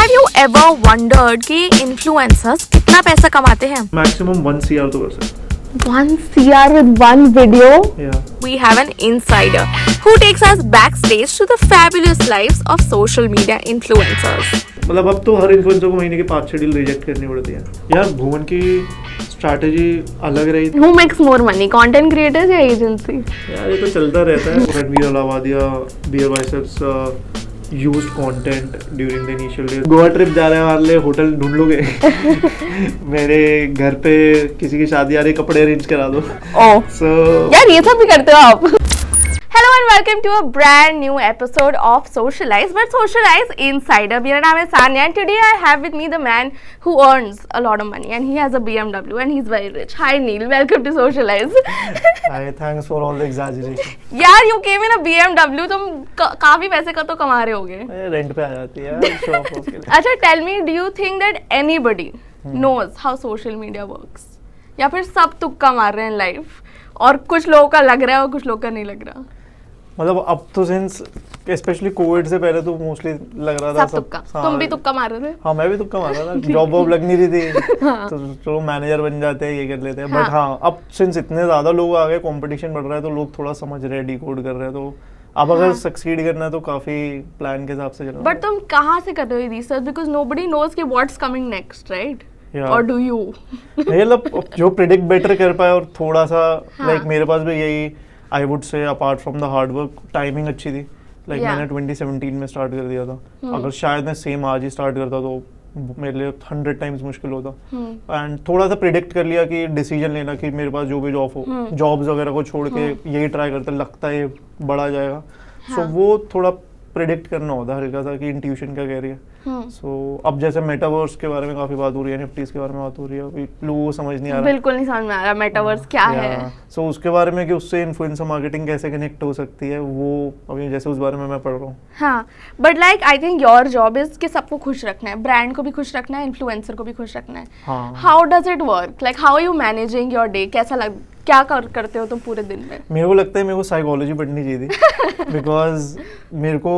Have you ever wondered कि influencers कितना पैसा कमाते हैं? Maximum 1 CR तो कर सकते 1 CR with one video? Yeah. We have an insider who takes us backstage to the fabulous lives of social media influencers. मतलब अब तो हर इन्फ्लुएंसर को महीने के 5-6 डील रिजेक्ट करनी पड़ती है यार। भुवन की स्ट्रैटेजी अलग रही थी। Who makes more money, content creators या agency? यार ये तो चलता रहता है। Ranveer Allahbadia, beer biceps used content during the initial days। Goa trip जा रहे हैं हमारे लिए, होटल ढूंढ लोगे? मेरे घर पे किसी की शादी आ रही, कपड़े अरेंज करा दो। So यार ये सब भी करते हो आप? Hello and welcome to a brand new episode of Socialize, but Socialize Insider। मेरा नाम है Sanya and today I have with me the man who earns a lot of money and he has a BMW and he's very rich। Hi Neil, welcome to Socialize। Hi, thanks for all the exaggeration। यार you came in a BMW, तुम काफी पैसे का तो कमा रहे होगे। Rent पे आ जाती है यार, शो ऑफ के लिए। अच्छा tell me, do you think that anybody knows how social media works? या फिर सब तुक्का मार रहे हैं लाइफ और कुछ लोगों का लग रहा है और कुछ लोगों का नहीं लग रहा? मतलब अब तो सिंस स्पेशली कोविड से पहले तो मोस्टली लग रहा था सब तुक्का। तुम भी तुक्का मार रहे थे? हाँ मैं भी तुक्का मार रहा था। जॉब वॉब लग नहीं रही थी तो चलो मैनेजर बन जाते हैं, ये कर लेते हैं। बट हाँ अब सिंस इतने ज्यादा लोग आ गए, कंपटीशन बढ़ रहा है, तो लोग थोड़ा समझ रहे हैं, डिकोड कर रहे हैं। तो अब अगर सक्सीड करना है तो काफी प्लान के हिसाब से चलना। बट तुम कहाँ से कर रहे हो रिसर्च? बिकॉज नोबडी नोज कि व्हाट्स कमिंग नेक्स्ट, राइट? और डू यू? मतलब जो प्रेडिक्ट बेटर कर पाए और थोड़ा सा लाइक मेरे पास भी यही I would say apart from the hard work, timing अच्छी थी। लाइक मैंने 2017 में स्टार्ट कर दिया था। अगर शायद मैं सेम आज ही स्टार्ट करता तो मेरे लिए 100 टाइम्स मुश्किल होता। एंड थोड़ा सा प्रिडिक्ट कर लिया कि डिसीजन लेना कि मेरे पास जो भी जॉब हो, जॉब्स वगैरह को छोड़ के यही ट्राई करते, लगता है ये बड़ा जाएगा। सो वो थोड़ा प्रिडिक्ट करना होता है हल्का सा कि इंट्यूशन क्या कह रही है। सो अब जैसे मेटावर्स के बारे में काफी बात हो रही है, एनएफटीज के बारे में बात हो रही है, लोगों को समझ नहीं आ रहा। बिल्कुल नहीं समझ में आ रहा मेटावर्स क्या है। सो उसके बारे में कि उससे इन्फ्लुएंसर मार्केटिंग कैसे कनेक्ट हो सकती है, वो अभी जैसे उस बारे में मैं पढ़ रहा हूँ। हाँ but like I think your job is कि सबको खुश रखना है, ब्रांड को भी खुश रखना है, इन्फ्लुएंसर को भी खुश रखना है। How does it work? Like how are you managing your day? कैसा क्या करते हो तुम पूरे दिन में? मेरे को लगता है मेरे को साइकोलॉजी पढ़नी चाहिए थी बिकॉज मेरे को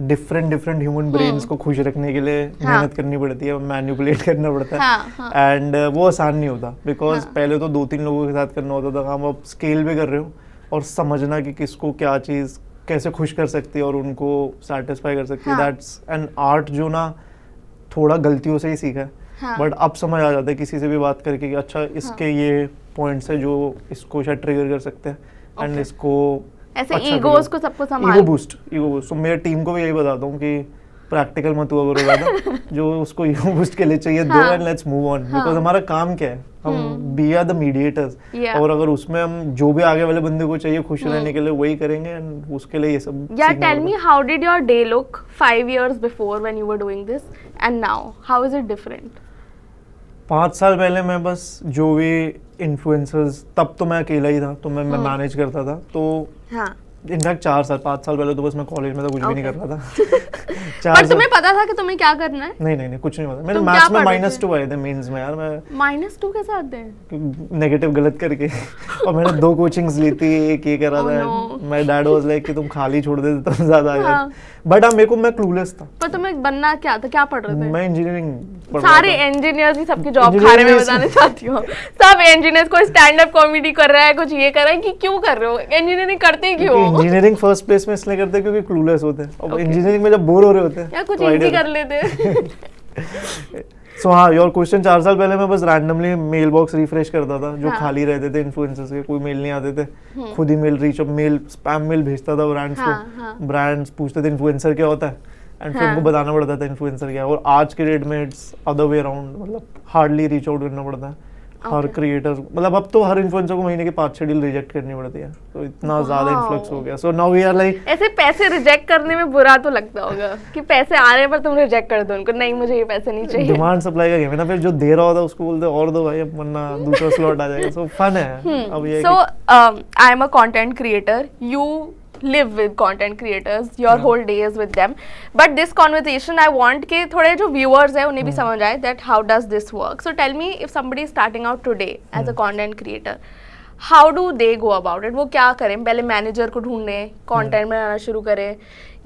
डिफरेंट ह्यूमन ब्रेन्स को खुश रखने के लिए मेहनत करनी पड़ती है, मैनिपुलेट करना पड़ता है। एंड वो आसान नहीं होता बिकॉज पहले तो 2-3 लोगों के साथ करना होता था काम। अब स्केल भी कर रहे हो और समझना कि किसको क्या चीज़ कैसे खुश कर सकती है और उनको सेटिस्फाई कर सकती है। दैट्स एन आर्ट जो ना थोड़ा गलतियों से ही सीखा है। बट अब समझ आ जाता है किसी से भी बात करके कि अच्छा इसके ये पॉइंट्स है जो इसको शायद ट्रिगर कर सकते हैं एंड इसको ऐसे ईगोस को सबको संभाल। ईगो बूस्ट तो मेरे टीम को भी यही बताता हूँ कि प्रैक्टिकल मत हुआ करो ज़्यादा, जो उसको ईगो बूस्ट के लिए चाहिए दो and let's move on. Because हमारा काम क्या है, हम बी आर द मीडिएटर्स और अगर उसमें हम जो भी आगे वाले बंदे को चाहिए खुश रहने के लिए वही करेंगे एंड उसके लिए ये सब। Yeah, tell me, how did your day look 5 years before when you were doing this and now? How is it different? 5 साल पहले मैं बस जो भी इन्फ्लुएंसर्स, तब तो मैं अकेला ही था तो मैं मैनेज करता था। तो इनफैक्ट 5 साल पहले तो बस मैं कॉलेज में था, कुछ भी नहीं कर रहा था। पर तुम्हें पता था कि तुम्हें क्या करना है? नहीं कुछ नहीं पता। मेरे मैथ्स में -2 आए थे मेंस में यार। मैं -2 कैसे आते हैं? नेगेटिव गलत करके और मैंने 2 कोचिंग्स ली थी, एक ये करा था। माय डैड वाज लाइक कि तुम खाली छोड़ देते तो ज्यादा आ जाए। बट मैं क्लूलेस था। पर तुम्हें बनना क्या था, क्या पढ़ रहे थे? मैं इंजीनियरिंग पढ़ रहा था। सारे इंजीनियर्स ही सबकी जॉब खा रहे हैं, मैं बताना चाहती हूँ। सब इंजीनियर्स कोई स्टैंड अप कॉमेडी कर रहा है, कुछ ये कर रहा है कि क्यों कर रहे हो? इंजीनियरिंग करते क्यों? इंजीनियरिंग फर्स्ट प्लेस में इसलिए करते हैं क्योंकि क्लूलेस होते हैं। और इंजीनियरिंग में जब बोर हो रहे होते हैं या कुछ इजी कर लेते। सो हाँ, योर क्वेश्चन 4 साल पहले मैं बस रैंडमली मेल बॉक्स रिफ्रेश करता था जो खाली रहते थे इन्फ्लुएंसर्स के, कोई मेल नहीं आते थे। खुद ही मेल स्पैम मेल भेजता था ब्रांड्स को। ब्रांड्स पूछते थे इन्फ्लुएंसर क्या होता है एंड फिर उनको बताना पड़ता था इन्फ्लुएंसर क्या है। और आज के डेट में इट्स अदर वे अराउंड, मतलब हार्डली रीच आउट करना पड़ता है। हर क्रिएटर, मतलब अब तो हर इन्फ्लुएंसर को महीने के 5-6 डील रिजेक्ट करनी पड़ती है, तो इतना ज्यादा इन्फ्लक्स हो गया। So now we are like, ऐसे पैसे रिजेक्ट करने में बुरा तो लगता होगा कि पैसे आ रहे हैं पर तुम रिजेक्ट कर दो उनको, नहीं मुझे ये पैसे नहीं चाहिए। डिमांड सप्लाई का गेम है ना, फिर जो दे रहा होता है उसको बोलते और दो भाई, अब वरना दूसरा स्लॉट आ जाएगा। सो फन है। अब ये so I am a content creator, you live with content creators, your whole day is with them, but this conversation I want कि थोड़े जो viewers हैं उन्हें भी समझ आए that how does this work. So tell me, if somebody is starting out today as a content creator, how do they go about it? वो क्या करें? पहले मैनेजर को ढूंढें, कंटेंट बनाना शुरू करें,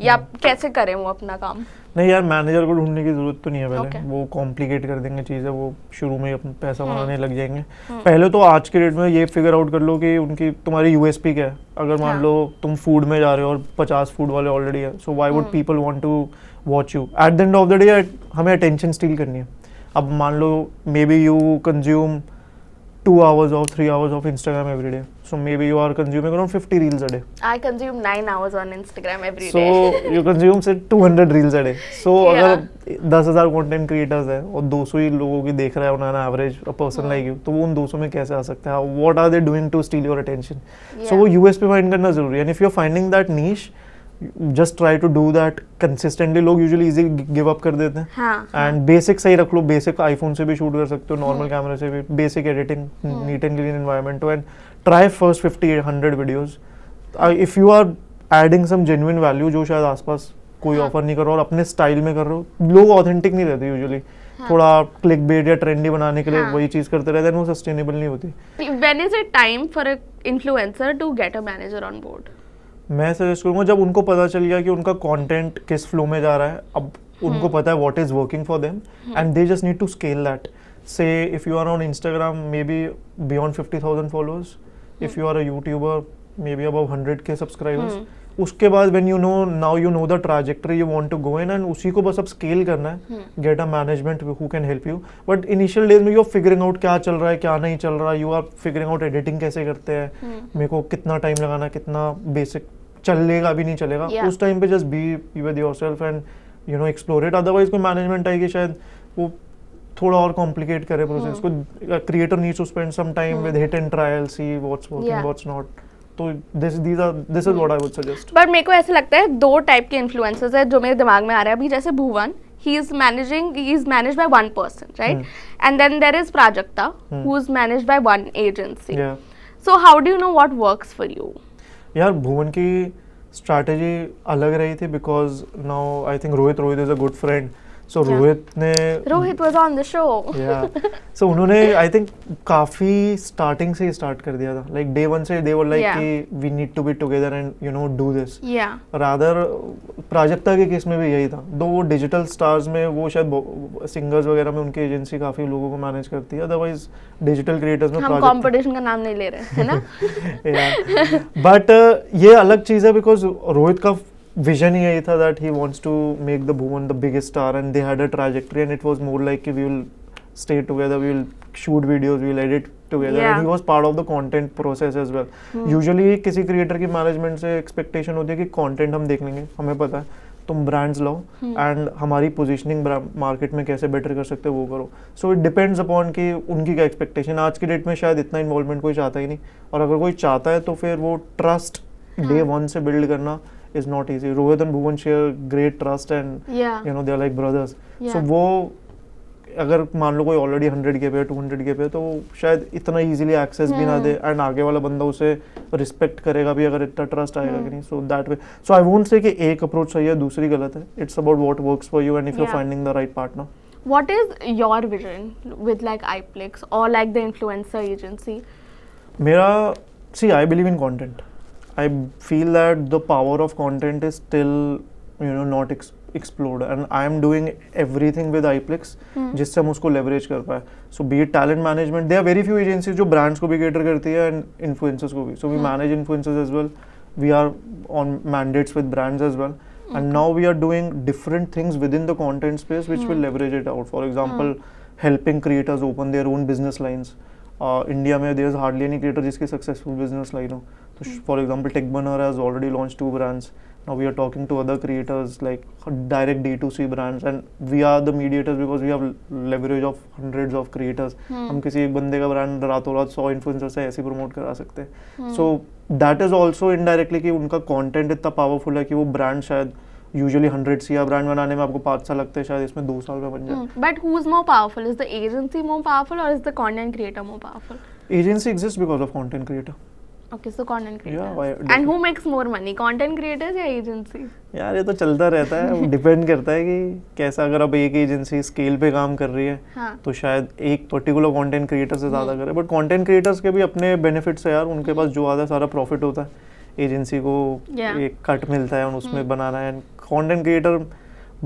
या कैसे करें वो अपना काम? नहीं यार, मैनेजर को ढूंढने की जरूरत तो नहीं है पहले, Okay. वो कॉम्प्लिकेट कर देंगे चीज़ें, वो शुरू में ही अपना पैसा बनाने लग जाएंगे। पहले तो आज के डेट में ये फिगर आउट कर लो कि उनकी तुम्हारी यूएसपी क्या है। अगर मान हाँ. लो तुम फूड में जा रहे हो और 50 फूड वाले ऑलरेडी है, so why would people want to watch you? At the end of the day हमें अटेंशन स्टील करनी है। अब मान लो maybe you consume 2 hours or 3 hours of Instagram every day. So maybe you are consuming around 50 reels a day. I consume 9 hours on Instagram every So day. you consume say 200 reels a day. So Yeah. अगर 10,000 content creators हैं और 200 ही लोगों की देख रहा है उन्होंने average a person like you, तो वो उन 200 में कैसे आ सकता है? What are they doing to steal your attention? So वो यूएसपी फाइंड करना जरूरी है। And if you are finding that niche, just try to do that consistently. लोग यूजुअली इजी गिव अप कर देते हैं। हाँ, एंड बेसिक सही रख लो, बेसिक आईफोन से भी शूट कर सकते हो, नॉर्मल कैमरे से भी, basic editing, neat and clean environment, and try first 50-100 videos. If you are adding some genuine value जो शायद आसपास कोई ऑफर नहीं कर रहा और अपने स्टाइल में कर रहे हो, लोग ऑथेंटिक नहीं रहते यूजुअली। थोड़ा क्लिक बेट या ट्रेंडी बनाने के लिए वही चीज करते रहते हैं, वो सस्टेनेबल नहीं होती। When is it time for an influencer to get a manager on board? मैं सजेस्ट करूँगा जब उनको पता चल गया कि उनका कंटेंट किस फ्लो में जा रहा है, अब उनको पता है what is working for them, and they just need to scale that. Say if you are on Instagram maybe beyond 50,000 followers, if you are a YouTuber maybe above 100K subscribers, उसके बाद when you know, now you know the trajectory you want to go in, and उसी को बस अब scale करना है, get a management who can help you. But initial days में you are figuring out क्या चल रहा है क्या नहीं चल रहा है, you are figuring out editing कैसे करते हैं, मेरे को कितना टाइम लगाना है, कितना बेसिक चलेगा भी नहीं चलेगा, उस टाइम पे just be with yourself and you know explore it. Otherwise कोई मैनेजमेंट आएगी शायद वो थोड़ा और कॉम्प्लिकेट करे प्रोसेस को। Creator needs to spend some time with hit and trial, see what's working what's not. तो this is what I would suggest. But मेरे को ऐसे लगता है दो टाइप के इन्फ्लुएंसर्स है जो मेरे दिमाग में आ रहा है अभी। जैसे भुवन, he is managed by one person, right? And then there is Prajakta, who is managed by one agency. Yeah. So how do you know what works for you? यार भुवन की स्ट्रैटेजी अलग रही थी because now I think Rohit is a good friend, so Rohit was on the show. सो उन्होंने I think काफी starting से ही start कर दिया था, लाइक डे 1 से दे वर लाइक कि we need to be together and you know do this. Rather Prajakta के case में भी यही था, दो वो डिजिटल स्टार्स में वो शायद सिंगर्स वगैरह में उनकी एजेंसी काफी लोगों को मैनेज करती है, अदरवाइज डिजिटल क्रिएटर्स में हम कंपटीशन का नाम नहीं ले रहे है ना। बट ये अलग चीज है बिकॉज रोहित का विजन ही यही था that he wants to make the Bhuvan the biggest star, and they had a trajectory and it was more like कि we will stay together, we will shoot videos, we will edit together, and he was part of the content process as well. Usually किसी creator की management से expectation होती है कि content हम देख लेंगे, हमें पता है तुम brands लाओ and हमारी positioning market में कैसे better कर सकते हो वो करो. So it depends upon कि उनकी क्या expectation. आज की date में शायद इतना involvement कोई चाहता ही नहीं, और अगर कोई चाहता है तो फिर वो trust day one से build करना is not easy. Rohit and Bhuvan share great trust and you know they are like brothers. So वो अगर मान लो कोई ऑलरेडी 100K पे 200K पे तो शायद इतना इजीली एक्सेस भी ना दे, एंड आगे वाला बंदा उसे रिस्पेक्ट करेगा भी अगर इतना ट्रस्ट आएगा कि नहीं. So that way, so I won't say कि एक अप्रोच सही है दूसरी गलत है. It's about what works for you and if you are finding the right partner. What is your vision with like iPlex or like the influencer agency? मेरा, see, I believe in content. I feel that the power of content is still, you know, not explored, and I am doing everything with iPlex जिससे हम उसको leverage कर पाए. So be it talent management, there are very few agencies जो brands को भी cater करती है and influencers को भी. So we manage influencers as well. We are on mandates with brands as well. And now we are doing different things within the content space which will leverage it out. For example, helping creators open their own business lines. India में there is hardly any creator जिसकी successful business line हो. So for example, TechBunner has already launched 2 brands. Now we are talking to other creators like direct D2C brands, and we are the mediators because we have leverage of hundreds of creators. हम किसी एक बंदे का brand रातों रात 100 influencer से ऐसे promote करा सकते हैं. So that is also indirectly कि उनका content इतना powerful है कि वो ब्रांड शायद usually 100 CR ब्रांड बनाने में आपको 5 साल लगते हैं, शायद इसमें 2 साल में बन जाए. But who's more powerful? Is the agency more powerful or is the content creator more powerful? Agency exists because of content creator. Okay, so content creators. Yeah, and who makes more money, content creators या agency? यार ये तो चलता रहता है, depend करता है कि कैसा. अगर अब एक एजेंसी स्केल पे काम कर रही है तो शायद एक पर्टिकुलर कंटेंट क्रिएटर से ज़्यादा करे, बट कंटेंट क्रिएटर्स के भी अपने बेनिफिट्स है यार. उनके पास जो आता है सारा प्रॉफिट होता है, एजेंसी को एक कट मिलता है और उसमें बनाना है. कंटेंट क्रिएटर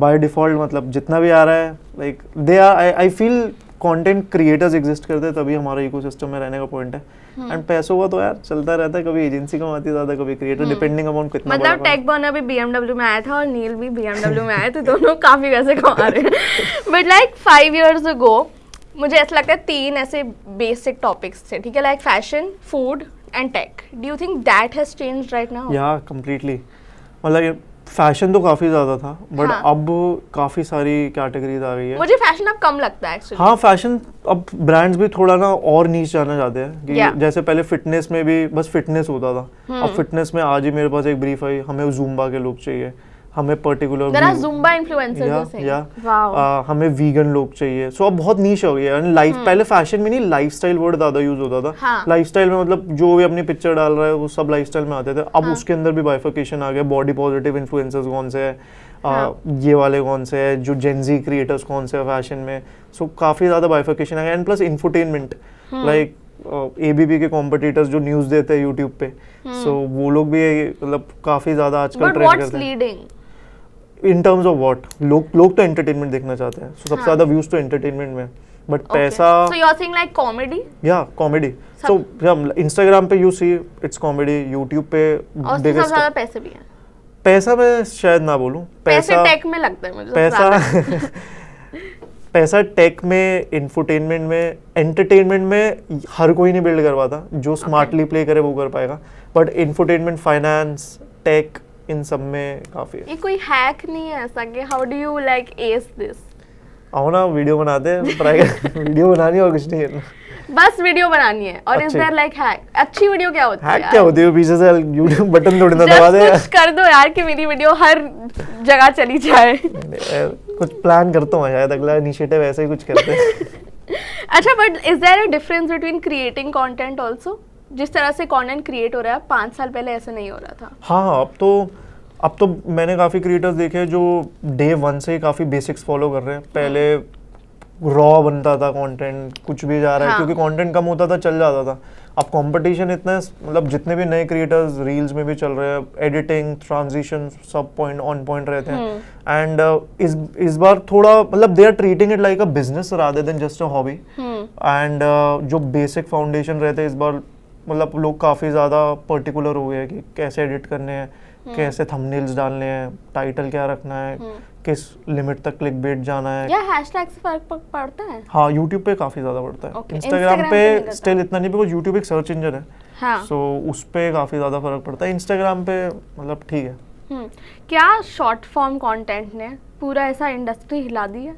बाय डिफॉल्ट मतलब जितना भी आ रहा है like they are I feel content creators exist करते हैं तभी हमारा इकोसिस्टम में रहने का पॉइंट है. एंड पैसों का तो यार चलता रहता है, कभी एजेंसी कमाती है ज्यादा, कभी क्रिएटर, डिपेंडिंग अपॉन कितना बड़ा. मतलब टेक बर्नर भी BMW में आया था और नील भी BMW में आए थे, दोनों काफी पैसे कमा रहे हैं. बट लाइक 5 years ago मुझे ऐसा लगता है 3 ऐसे बेसिक टॉपिक्स थे, ठीक है, like fashion, food and tech. Do you think that has changed right now? या कंप्लीटली. मतलब फैशन तो काफी ज्यादा था बट अब काफी सारी कैटेगरीज आ गई है. मुझे फैशन अब कम लगता है एक्चुअली. हाँ फैशन अब ब्रांड्स भी थोड़ा ना और नीच जाना चाहते हैं कि जैसे पहले फिटनेस में भी बस फिटनेस होता था. अब फिटनेस में आज ही मेरे पास एक ब्रीफ आई, हमें ज़ुम्बा के लोग चाहिए, हमें पर्टिकुलर ज़ुम्बा इन्फ्लुएंसर्स हमें वीगन लोग चाहिए. सो अब बहुत नीश हो गया है. लाइफ पहले फैशन में नहीं लाइफस्टाइल वर्ड ज्यादा यूज होता था. हाँ. लाइफस्टाइल में मतलब जो भी अपनी पिक्चर डाल रहा है वो सब लाइफस्टाइल में आते थे. अब उसके अंदर भी बाइफिकेशन आ गया. बॉडी पॉजिटिव इन्फ्लुएंसर्स कौन से है, ये वाले कौन से है, जो जेनजी क्रिएटर्स कौन से है फैशन में. सो काफी ज्यादा बाइफिकेशन आ गया. And plus infotainment like ABP के कॉम्पिटिटर्स जो न्यूज देते हैं यूट्यूब पे, सो वो लोग भी मतलब काफी ज्यादा आजकल ट्रेंड करते हैं. इन टर्म्स ऑफ व्हाट, लोग तो एंटरटेनमेंट देखना चाहते हैं. सबसे ज्यादा व्यूज तो एंटरटेनमेंट में, बट पैसा. So you are saying like comedy? या कॉमेडी. सो इंस्टाग्राम पे you see it's comedy, YouTube पे सबसे ज्यादा पैसे भी हैं. पैसा मैं शायद ना बोलूं. पैसे टेक में लगता है मुझे. पैसा टेक में, इंफोटेनमेंट में, एंटरटेनमेंट में हर कोई नहीं बिल्ड करवाता. जो स्मार्टली प्ले करे वो कर पाएगा. बट इंफोटेनमेंट, फाइनेंस, टेक, इन सब में काफी है. ये कोई हैक नहीं है ऐसा कि how do you like S this? आओ ना वीडियो बनाते हैं, ट्राई वीडियो बनानी और कुछ नहीं है, बस वीडियो बनानी है. और इज देयर लाइक हैक? अच्छी वीडियो क्या होती है? हैक क्या होती है? पीछे से यूट्यूब बटन थोड़ी ना दबा दे. कुछ कर दो यार कि मेरी वीडियो हर जगह चली जाए. कुछ प्लान करता हूँ शायद, अगला इनिशिएटिव ऐसे ही कुछ करते हैं. अच्छा, but is there a difference between creating content also? जिस तरह से कंटेंट क्रिएट हो रहा है 5 साल पहले ऐसा नहीं हो रहा था. हाँ अब तो मैंने काफ़ी क्रिएटर्स देखे हैं जो डे 1 से ही काफ़ी बेसिक्स फॉलो कर रहे हैं. पहले रॉ बनता था कंटेंट, कुछ भी जा रहा है. हाँ. क्योंकि कंटेंट कम होता था, चल जाता था. अब कंपटीशन इतना है, मतलब जितने भी नए क्रिएटर्स रील्स में भी चल रहे हैं, एडिटिंग, ट्रांजिशन सब पॉइंट ऑन पॉइंट रहते हैं. एंड इस बार थोड़ा मतलब they are treating it like a business rather than just a hobby. And जो बेसिक फाउंडेशन रहते हैं इस बार मतलब लोग काफ़ी ज़्यादा पर्टिकुलर हो गए हैं कि कैसे एडिट करने हैं, कैसे थंबनेल्स डालने हैं, टाइटल क्या रखना है, किस लिमिट तक क्लिकबेट जाना है. या हैशटैग से फर्क पड़ता है? हाँ, यूट्यूब पे काफ़ी ज़्यादा पड़ता है. इंस्टाग्राम पे स्टिल इतना नहीं, बिकॉज यूट्यूब एक सर्च इंजन है. हाँ. सो उस पे काफ़ी ज़्यादा फर्क पड़ता है. इंस्टाग्राम पे मतलब ठीक है. क्या शॉर्ट फॉर्म कंटेंट ने पूरा ऐसा इंडस्ट्री हिला दी है?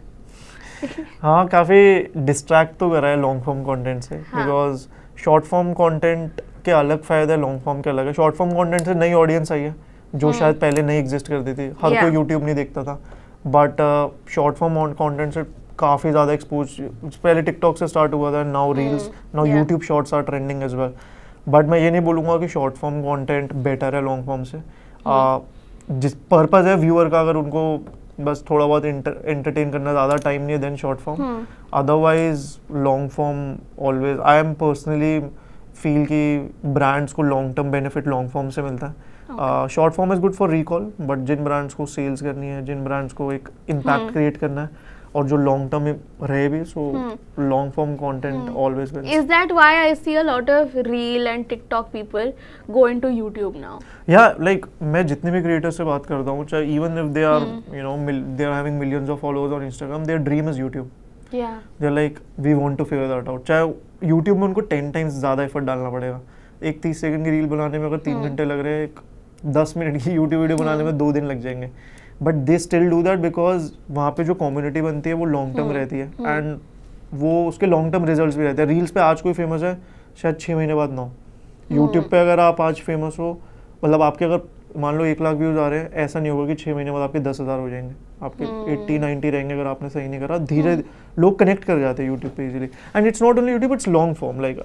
हाँ, काफ़ी डिस्ट्रैक्ट तो कर रहा है लॉन्ग फॉर्म कंटेंट से. बिकॉज शॉर्ट फॉर्म कंटेंट के अलग फायदे, लॉन्ग फॉर्म के अलग है. शॉर्ट फॉर्म कंटेंट से नई ऑडियंस आई है जो शायद पहले नहीं एग्जिस्ट करती थी. हर कोई यूट्यूब नहीं देखता था. बट शॉर्ट फॉर्म कंटेंट से काफ़ी ज़्यादा एक्सपोज, पहले टिकटॉक से स्टार्ट हुआ था, now reels, now YouTube shorts are trending as well. But मैं ये नहीं बोलूँगा कि शॉर्ट फॉर्म कंटेंट बेटर है लॉन्ग फॉर्म से. जिस पर्पज़ है व्यूअर का, अगर उनको बस थोड़ा बहुत एंटरटेन करना, ज़्यादा टाइम नहीं है, then short form. Otherwise long form always, I am personally feel कि ब्रांड्स को long term benefit long form से मिलता है. Short form is good for recall, but जिन ब्रांड्स को सेल्स करनी है, जिन ब्रांड्स को एक इम्पैक्ट क्रिएट करना है और जो लॉन्ग टर्म रहे भी, so long form content always wins. Is that why I see a lot of reel and TikTok people go into YouTube now? या लाइक मैं जितने भी क्रिएटर्स से बात करता हूँ, चाहे even if they are you know they are having millions of followers on Instagram, their dream is YouTube. They are like we want to figure that out. चाहे यूट्यूब में उनको 10 टाइम्स ज़्यादा एफर्ट डालना पड़ेगा. एक 30 सेकंड की reel बनाने में अगर 3 घंटे लग रहे हैं, एक 10 मिनट की यूट्यूब वीडियो बनाने में 2 दिन लग जाएंगे. But they still do that because वहाँ पे जो कम्युनिटी बनती है वो लॉन्ग टर्म रहती है. एंड वो उसके लॉन्ग टर्म रिजल्ट्स भी रहते हैं. रील्स पे आज कोई फेमस है, शायद 6 महीने बाद ना हो. यूट्यूब पे अगर आप आज फेमस हो, मतलब आपके अगर मान लो 1 लाख व्यूज आ रहे हैं, ऐसा नहीं होगा कि 6 महीने बाद आपके 10,000 हो जाएंगे. आपके 80-90 रहेंगे अगर आपने सही नहीं करा. धीरे लोग कनेक्ट कर जाते हैं यूट्यूब पे easily. And it's not only YouTube, it's long form. Like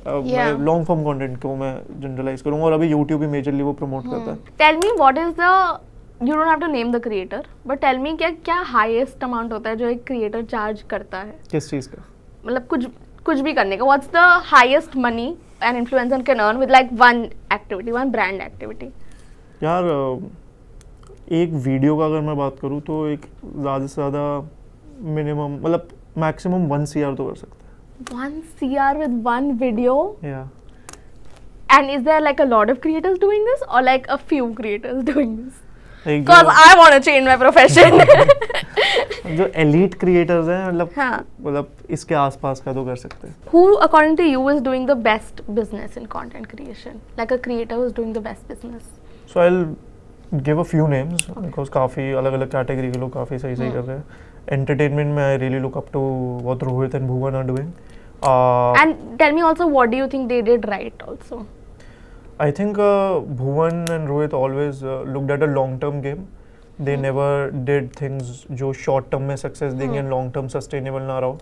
long form content को मैं जनरलाइज करूंगा और अभी यूट्यूब भी मेजरली वो प्रमोट करता है. Tell me what is the, you don't have to name the creator, but tell me क्या हाईएस्ट अमाउंट होता है जो एक क्रिएटर चार्ज करता है? किस चीज़ का? मतलब कुछ भी करने का. What's the highest money an influencer can earn with like one activity, one brand activity? यार एक वीडियो का अगर मैं बात करूँ तो एक ज़्यादा से ज़्यादा मिनिमम मतलब मैक्सिमम 1 CR तो कर सकते 1 CR with one video? हैं या And is there like a lot of creators doing this or like a few creators doing this? एक Because I want to change my profession. जो elite creators हैं मतलब हाँ. मतलब इसके आसपास का तो कर सकते हैं. Who according to you is doing the best business in content creation? Like a creator who is doing the best business? So I'll give a few names because काफ़ी अलग अलग कैटेगरी के लोग काफ़ी सही सही कर रहे हैं. Entertainment में I really look up to what Rohit and Bhuvan are doing. And tell me also, what do you think they did right also? I think Bhuvan and Rohit always looked at a long-term game. They never did things जो short-term में success देंगे and long-term sustainable ना रहो.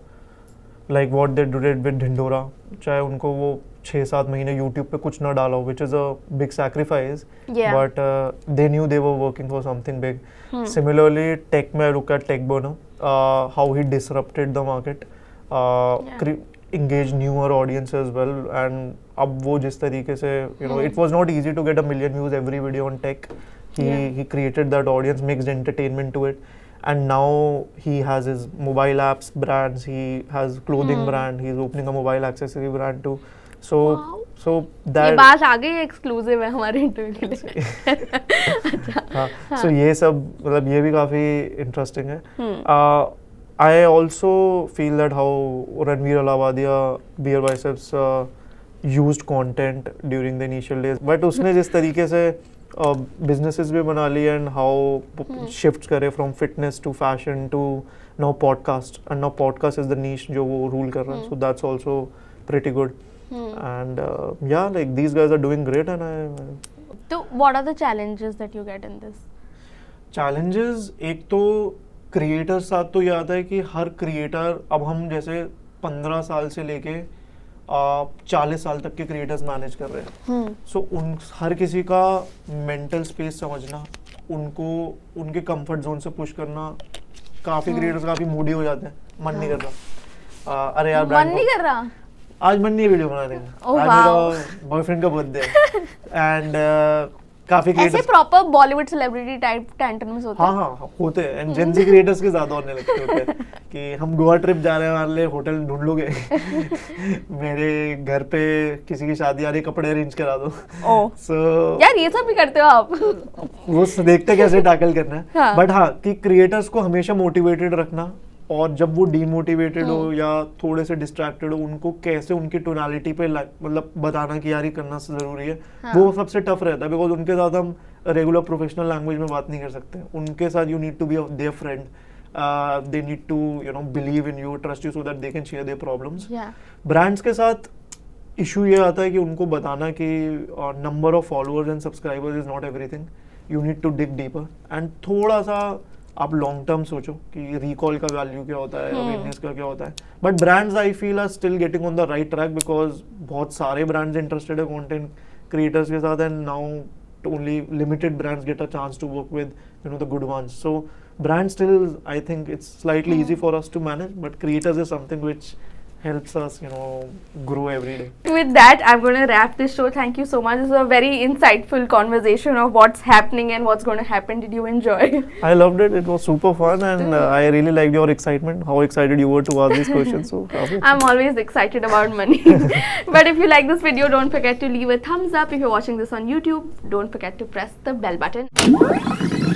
Like what they did with Dhindora. चाहे उनको वो 6-7 महीने YouTube पे कुछ ना डाला हो, which is a big sacrifice. Yeah. But they knew they were working for something big. Similarly, tech में I look at Tech Burner, how he disrupted the market. Engage newer audience as well, and अब वो जिस तरीके से it was not easy to get 1 million views every video on tech. He created that audience, mixed entertainment to it, and now he has his mobile apps brands, he has clothing brand, he's opening a mobile accessory brand too. So Wow. so ये that बात आ गई exclusive है हमारे interview के लिए. हाँ, so ये सब मतलब ये भी काफी इंटरेस्टिंग है. I also feel that how Ranveer Alawadia, Beer Biceps used content during the initial days. But उसने जिस तरीके से businesses भी बना ली and how shifts करे from fitness to fashion to now podcast. And now podcast is the niche जो वो rule कर रहा है. So that's also pretty good. And yeah, like these guys are doing great and I So what are the challenges that you get in this? challenges एक तो creator साथ तो ये आता है कि हर क्रिएटर अब हम जैसे 15 साल से लेके 40 साल तक के क्रिएटर्स मैनेज कर रहे हैं. सो उन हर किसी का मेंटल स्पेस समझना, उनको उनके कंफर्ट जोन से पुश करना. काफी क्रिएटर्स काफी मूडी हो जाते हैं, मन नहीं कर रहा. अरे यार मन नहीं कर रहा. आज मन नहीं वीडियो बना देंगे, Oh, आज wow. मेरा बॉयफ्रेंड का बर्थडे है एंड काफी ऐसे creators proper Bollywood celebrity type टेंटन्स होते हैं. हाँ होते हैं एंड जेन ज़ी क्रिएटर्स के ज्यादा होने लगते होते हैं कि हम गोवा ट्रिप जा रहे हैं, हमारे लिए होटल ढूंढ लोगे. मेरे घर पे किसी की शादी आ रही, कपड़े अरेंज करा दो. ओह. सो यार ये सब भी करते हो आप. वो देखते हैं कैसे टैकल करना है. हाँ. बट हाँ कि क्रिएटर्स को हमेशा मोटिवेटेड रखना, और जब वो डीमोटिवेटेड हो या थोड़े से डिस्ट्रैक्टेड हो, उनको कैसे उनकी टोनालिटी पे मतलब बताना कि यार ये करना जरूरी है. हाँ. वो सबसे टफ रहता है बिकॉज उनके साथ हम रेगुलर प्रोफेशनल लैंग्वेज में बात नहीं कर सकते. उनके साथ you need to be their friend. They need to believe in you, trust you, so that they can share their problems. Brands के साथ इशू ये आता है कि उनको बताना कि number of followers and subscribers is not everything. You need to dig deeper and थोड़ा सा आप लॉन्ग टर्म सोचो कि रिकॉल का वैल्यू क्या होता है, अवेयरनेस का क्या होता है. But brands I feel are still getting on the right track because बहुत सारे ब्रांड्स इंटरेस्टेड है कंटेंट क्रिएटर्स के साथ and now only limited brands get a chance to work with the good ones. So brands still, I think it's slightly easy for us to manage, but creators is something which helps us grow every day. With that, I'm going to wrap this show. Thank you so much. This was a very insightful conversation of what's happening and what's going to happen. Did you enjoy? I loved it. It was super fun and I really liked your excitement, how excited you were to ask these questions. So I'm always excited about money. But if you like this video, don't forget to leave a thumbs up. If you're watching this on YouTube, don't forget to press the bell button.